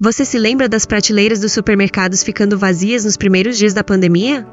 Você se lembra das prateleiras dos supermercados ficando vazias nos primeiros dias da pandemia?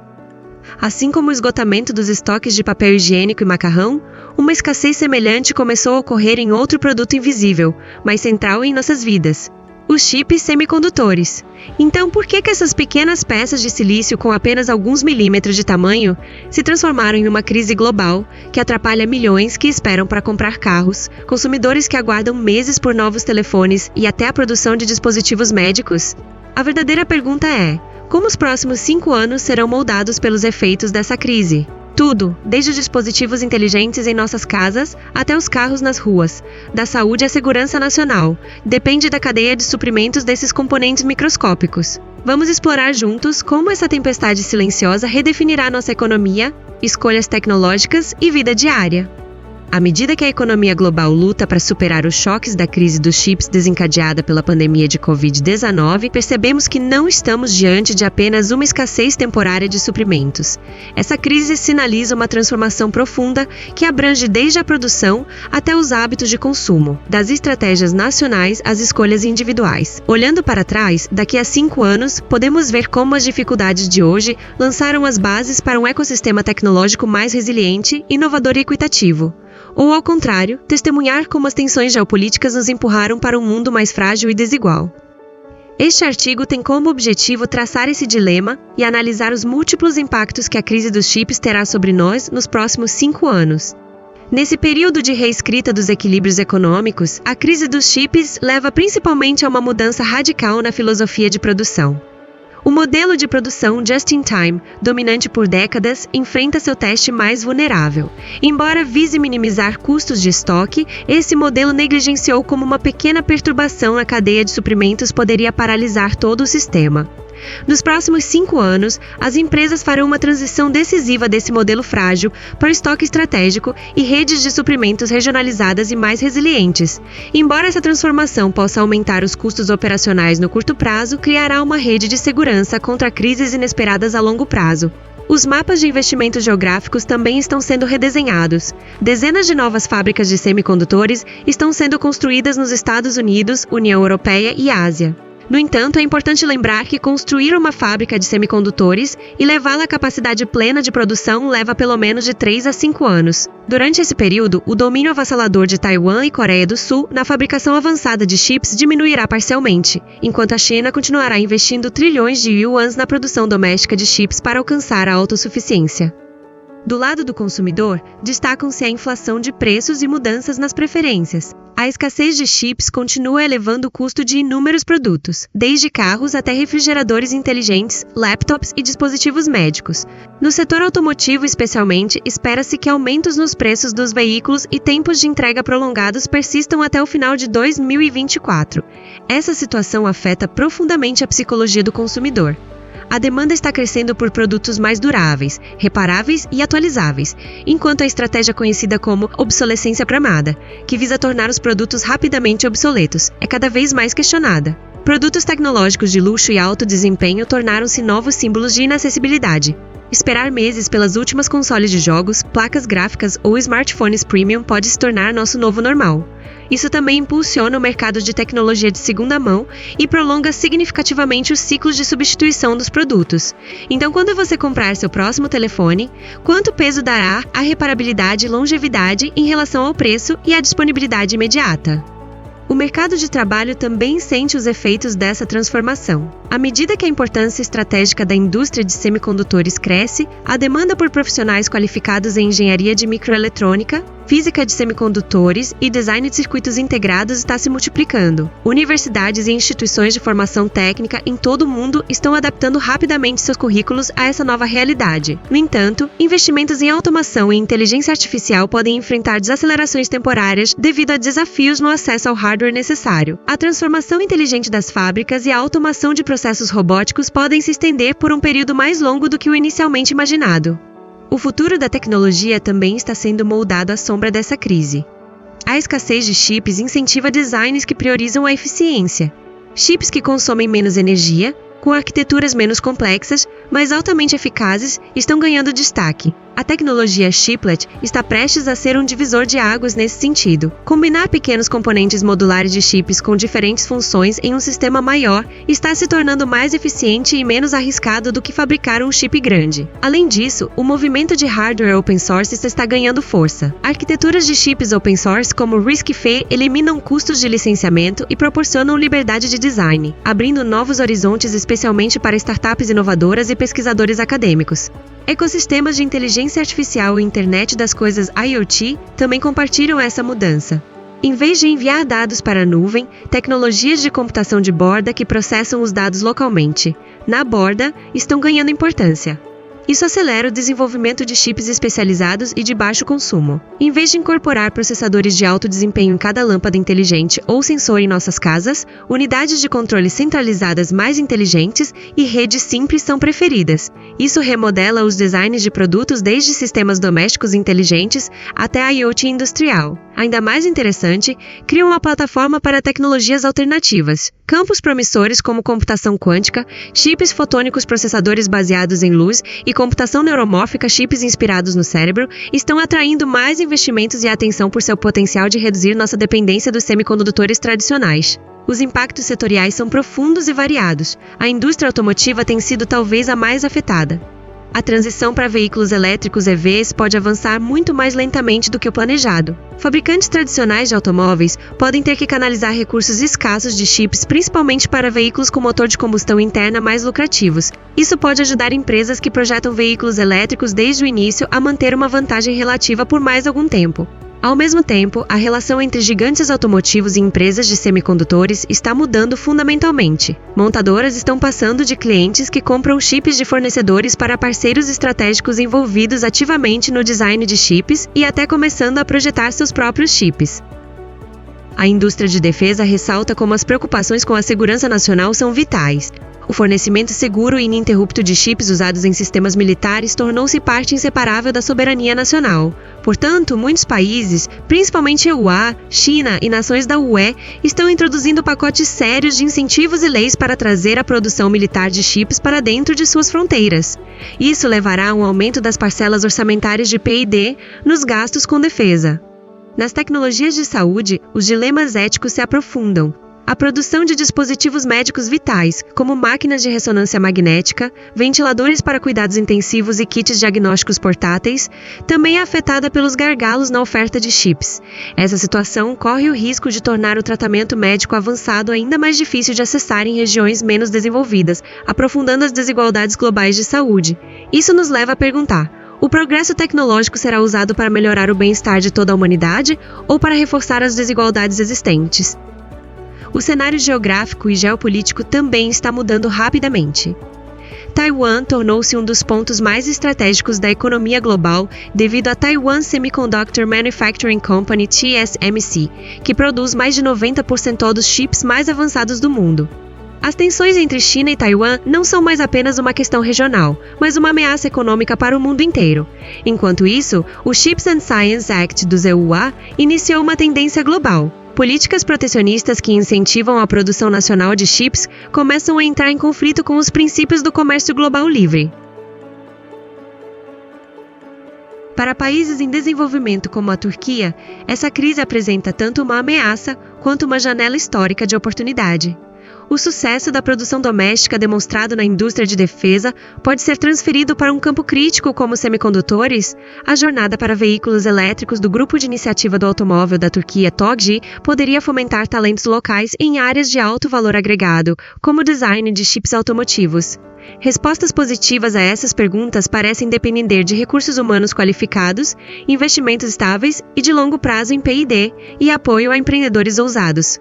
Assim como o esgotamento dos estoques de papel higiênico e macarrão, uma escassez semelhante começou a ocorrer em outro produto invisível, mas central em nossas vidas: os chips semicondutores. Então, por que essas pequenas peças de silício com apenas alguns milímetros de tamanho se transformaram em uma crise global que atrapalha milhões que esperam para comprar carros, consumidores que aguardam meses por novos telefones e até a produção de dispositivos médicos? A verdadeira pergunta é: como os próximos 5 anos serão moldados pelos efeitos dessa crise? Tudo, desde os dispositivos inteligentes em nossas casas até os carros nas ruas, da saúde à segurança nacional, depende da cadeia de suprimentos desses componentes microscópicos. Vamos explorar juntos como essa tempestade silenciosa redefinirá nossa economia, escolhas tecnológicas e vida diária. À medida que a economia global luta para superar os choques da crise dos chips desencadeada pela pandemia de Covid-19, percebemos que não estamos diante de apenas uma escassez temporária de suprimentos. Essa crise sinaliza uma transformação profunda que abrange desde a produção até os hábitos de consumo, das estratégias nacionais às escolhas individuais. Olhando para trás, daqui a 5 anos, podemos ver como as dificuldades de hoje lançaram as bases para um ecossistema tecnológico mais resiliente, inovador e equitativo. Ou, ao contrário, testemunhar como as tensões geopolíticas nos empurraram para um mundo mais frágil e desigual. Este artigo tem como objetivo traçar esse dilema e analisar os múltiplos impactos que a crise dos chips terá sobre nós nos próximos 5 anos. Nesse período de reescrita dos equilíbrios econômicos, a crise dos chips leva principalmente a uma mudança radical na filosofia de produção. O modelo de produção just-in-time, dominante por décadas, enfrenta seu teste mais vulnerável. Embora vise minimizar custos de estoque, esse modelo negligenciou como uma pequena perturbação na cadeia de suprimentos poderia paralisar todo o sistema. Nos próximos 5 anos, as empresas farão uma transição decisiva desse modelo frágil para o estoque estratégico e redes de suprimentos regionalizadas e mais resilientes. Embora essa transformação possa aumentar os custos operacionais no curto prazo, criará uma rede de segurança contra crises inesperadas a longo prazo. Os mapas de investimentos geográficos também estão sendo redesenhados. Dezenas de novas fábricas de semicondutores estão sendo construídas nos Estados Unidos, União Europeia e Ásia. No entanto, é importante lembrar que construir uma fábrica de semicondutores e levá-la à capacidade plena de produção leva pelo menos de 3 a 5 anos. Durante esse período, o domínio avassalador de Taiwan e Coreia do Sul na fabricação avançada de chips diminuirá parcialmente, enquanto a China continuará investindo trilhões de yuans na produção doméstica de chips para alcançar a autossuficiência. Do lado do consumidor, destacam-se a inflação de preços e mudanças nas preferências. A escassez de chips continua elevando o custo de inúmeros produtos, desde carros até refrigeradores inteligentes, laptops e dispositivos médicos. No setor automotivo, especialmente, espera-se que aumentos nos preços dos veículos e tempos de entrega prolongados persistam até o final de 2024. Essa situação afeta profundamente a psicologia do consumidor. A demanda está crescendo por produtos mais duráveis, reparáveis e atualizáveis, enquanto a estratégia conhecida como obsolescência programada, que visa tornar os produtos rapidamente obsoletos, é cada vez mais questionada. Produtos tecnológicos de luxo e alto desempenho tornaram-se novos símbolos de inacessibilidade. Esperar meses pelas últimas consoles de jogos, placas gráficas ou smartphones premium pode se tornar nosso novo normal. Isso também impulsiona o mercado de tecnologia de segunda mão e prolonga significativamente os ciclos de substituição dos produtos. Então, quando você comprar seu próximo telefone, quanto peso dará à reparabilidade e longevidade em relação ao preço e à disponibilidade imediata? O mercado de trabalho também sente os efeitos dessa transformação. À medida que a importância estratégica da indústria de semicondutores cresce, a demanda por profissionais qualificados em engenharia de microeletrônica, física de semicondutores e design de circuitos integrados está se multiplicando. Universidades e instituições de formação técnica em todo o mundo estão adaptando rapidamente seus currículos a essa nova realidade. No entanto, investimentos em automação e inteligência artificial podem enfrentar desacelerações temporárias devido a desafios no acesso ao hardware necessário. A transformação inteligente das fábricas e a automação de processos robóticos podem se estender por um período mais longo do que o inicialmente imaginado. O futuro da tecnologia também está sendo moldado à sombra dessa crise. A escassez de chips incentiva designs que priorizam a eficiência. Chips que consomem menos energia, com arquiteturas menos complexas, mas altamente eficazes, estão ganhando destaque. A tecnologia chiplet está prestes a ser um divisor de águas nesse sentido. Combinar pequenos componentes modulares de chips com diferentes funções em um sistema maior está se tornando mais eficiente e menos arriscado do que fabricar um chip grande. Além disso, o movimento de hardware open source está ganhando força. Arquiteturas de chips open source como RISC-V eliminam custos de licenciamento e proporcionam liberdade de design, abrindo novos horizontes especialmente para startups inovadoras e pesquisadores acadêmicos. Ecossistemas de inteligência artificial e internet das coisas IoT também compartilham essa mudança. Em vez de enviar dados para a nuvem, tecnologias de computação de borda que processam os dados localmente, na borda, estão ganhando importância. Isso acelera o desenvolvimento de chips especializados e de baixo consumo. Em vez de incorporar processadores de alto desempenho em cada lâmpada inteligente ou sensor em nossas casas, unidades de controle centralizadas mais inteligentes e redes simples são preferidas. Isso remodela os designs de produtos desde sistemas domésticos inteligentes até a IoT industrial. Ainda mais interessante, cria uma plataforma para tecnologias alternativas. Campos promissores como computação quântica, chips fotônicos processadores baseados em luz e computação neuromórfica chips inspirados no cérebro estão atraindo mais investimentos e atenção por seu potencial de reduzir nossa dependência dos semicondutores tradicionais. Os impactos setoriais são profundos e variados. A indústria automotiva tem sido talvez a mais afetada. A transição para veículos elétricos EVs pode avançar muito mais lentamente do que o planejado. Fabricantes tradicionais de automóveis podem ter que canalizar recursos escassos de chips principalmente para veículos com motor de combustão interna mais lucrativos. Isso pode ajudar empresas que projetam veículos elétricos desde o início a manter uma vantagem relativa por mais algum tempo. Ao mesmo tempo, a relação entre gigantes automotivos e empresas de semicondutores está mudando fundamentalmente. Montadoras estão passando de clientes que compram chips de fornecedores para parceiros estratégicos envolvidos ativamente no design de chips e até começando a projetar seus próprios chips. A indústria de defesa ressalta como as preocupações com a segurança nacional são vitais. O fornecimento seguro e ininterrupto de chips usados em sistemas militares tornou-se parte inseparável da soberania nacional. Portanto, muitos países, principalmente EUA, China e nações da UE, estão introduzindo pacotes sérios de incentivos e leis para trazer a produção militar de chips para dentro de suas fronteiras. Isso levará a um aumento das parcelas orçamentárias de P&D nos gastos com defesa. Nas tecnologias de saúde, os dilemas éticos se aprofundam. A produção de dispositivos médicos vitais, como máquinas de ressonância magnética, ventiladores para cuidados intensivos e kits diagnósticos portáteis, também é afetada pelos gargalos na oferta de chips. Essa situação corre o risco de tornar o tratamento médico avançado ainda mais difícil de acessar em regiões menos desenvolvidas, aprofundando as desigualdades globais de saúde. Isso nos leva a perguntar: o progresso tecnológico será usado para melhorar o bem-estar de toda a humanidade ou para reforçar as desigualdades existentes? O cenário geográfico e geopolítico também está mudando rapidamente. Taiwan tornou-se um dos pontos mais estratégicos da economia global devido à Taiwan Semiconductor Manufacturing Company (TSMC), que produz mais de 90% dos chips mais avançados do mundo. As tensões entre China e Taiwan não são mais apenas uma questão regional, mas uma ameaça econômica para o mundo inteiro. Enquanto isso, o Chips and Science Act dos EUA iniciou uma tendência global. Políticas protecionistas que incentivam a produção nacional de chips começam a entrar em conflito com os princípios do comércio global livre. Para países em desenvolvimento como a Turquia, essa crise apresenta tanto uma ameaça quanto uma janela histórica de oportunidade. O sucesso da produção doméstica demonstrado na indústria de defesa pode ser transferido para um campo crítico como semicondutores. A jornada para veículos elétricos do Grupo de Iniciativa do Automóvel da Turquia, TOGG, poderia fomentar talentos locais em áreas de alto valor agregado, como o design de chips automotivos. Respostas positivas a essas perguntas parecem depender de recursos humanos qualificados, investimentos estáveis e de longo prazo em P&D e apoio a empreendedores ousados.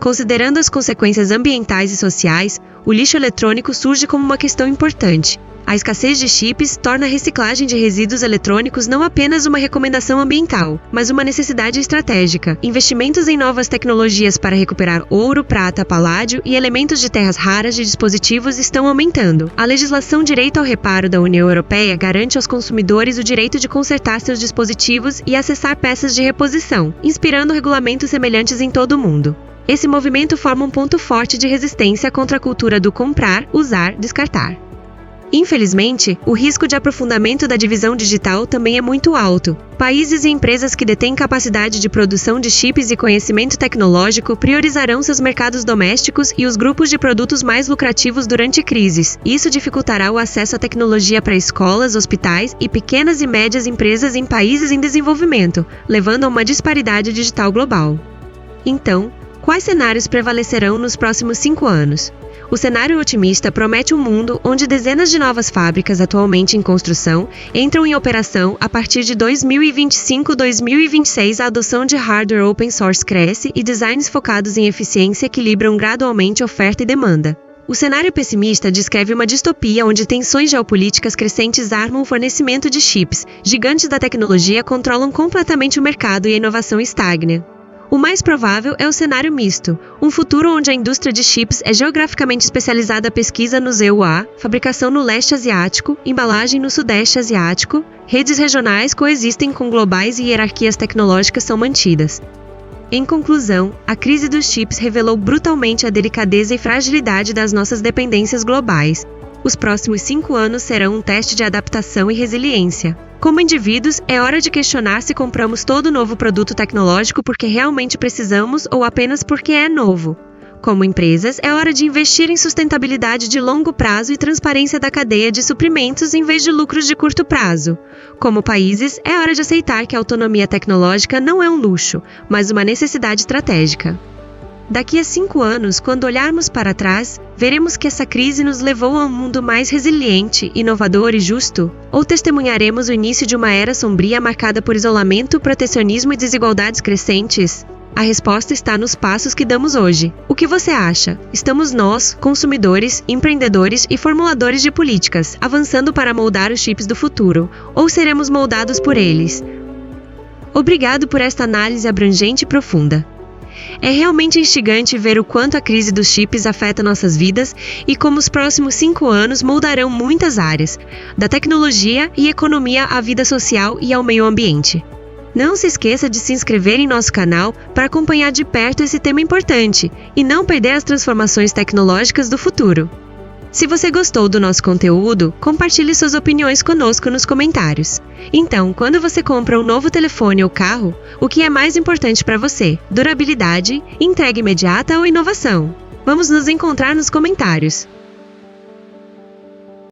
Considerando as consequências ambientais e sociais, o lixo eletrônico surge como uma questão importante. A escassez de chips torna a reciclagem de resíduos eletrônicos não apenas uma recomendação ambiental, mas uma necessidade estratégica. Investimentos em novas tecnologias para recuperar ouro, prata, paládio e elementos de terras raras de dispositivos estão aumentando. A legislação Direito ao Reparo da União Europeia garante aos consumidores o direito de consertar seus dispositivos e acessar peças de reposição, inspirando regulamentos semelhantes em todo o mundo. Esse movimento forma um ponto forte de resistência contra a cultura do comprar, usar, descartar. Infelizmente, o risco de aprofundamento da divisão digital também é muito alto. Países e empresas que detêm capacidade de produção de chips e conhecimento tecnológico priorizarão seus mercados domésticos e os grupos de produtos mais lucrativos durante crises. Isso dificultará o acesso à tecnologia para escolas, hospitais e pequenas e médias empresas em países em desenvolvimento, levando a uma disparidade digital global. Então, quais cenários prevalecerão nos próximos 5 anos? O cenário otimista promete um mundo onde dezenas de novas fábricas atualmente em construção entram em operação a partir de 2025-2026. A adoção de hardware open source cresce e designs focados em eficiência equilibram gradualmente oferta e demanda. O cenário pessimista descreve uma distopia onde tensões geopolíticas crescentes armam o fornecimento de chips, gigantes da tecnologia controlam completamente o mercado e a inovação estagna. O mais provável é o cenário misto, um futuro onde a indústria de chips é geograficamente especializada. Pesquisa nos EUA, fabricação no leste asiático, embalagem no sudeste asiático, redes regionais coexistem com globais e hierarquias tecnológicas são mantidas. Em conclusão, a crise dos chips revelou brutalmente a delicadeza e fragilidade das nossas dependências globais. Os próximos 5 anos serão um teste de adaptação e resiliência. Como indivíduos, é hora de questionar se compramos todo novo produto tecnológico porque realmente precisamos ou apenas porque é novo. Como empresas, é hora de investir em sustentabilidade de longo prazo e transparência da cadeia de suprimentos em vez de lucros de curto prazo. Como países, é hora de aceitar que a autonomia tecnológica não é um luxo, mas uma necessidade estratégica. Daqui a 5 anos, quando olharmos para trás, veremos que essa crise nos levou a um mundo mais resiliente, inovador e justo? Ou testemunharemos o início de uma era sombria marcada por isolamento, protecionismo e desigualdades crescentes? A resposta está nos passos que damos hoje. O que você acha? Estamos nós, consumidores, empreendedores e formuladores de políticas, avançando para moldar os chips do futuro, ou seremos moldados por eles? Obrigado por esta análise abrangente e profunda. É realmente instigante ver o quanto a crise dos chips afeta nossas vidas e como os próximos 5 anos moldarão muitas áreas, da tecnologia e economia à vida social e ao meio ambiente. Não se esqueça de se inscrever em nosso canal para acompanhar de perto esse tema importante e não perder as transformações tecnológicas do futuro. Se você gostou do nosso conteúdo, compartilhe suas opiniões conosco nos comentários. Então, quando você compra um novo telefone ou carro, o que é mais importante para você? Durabilidade, entrega imediata ou inovação? Vamos nos encontrar nos comentários.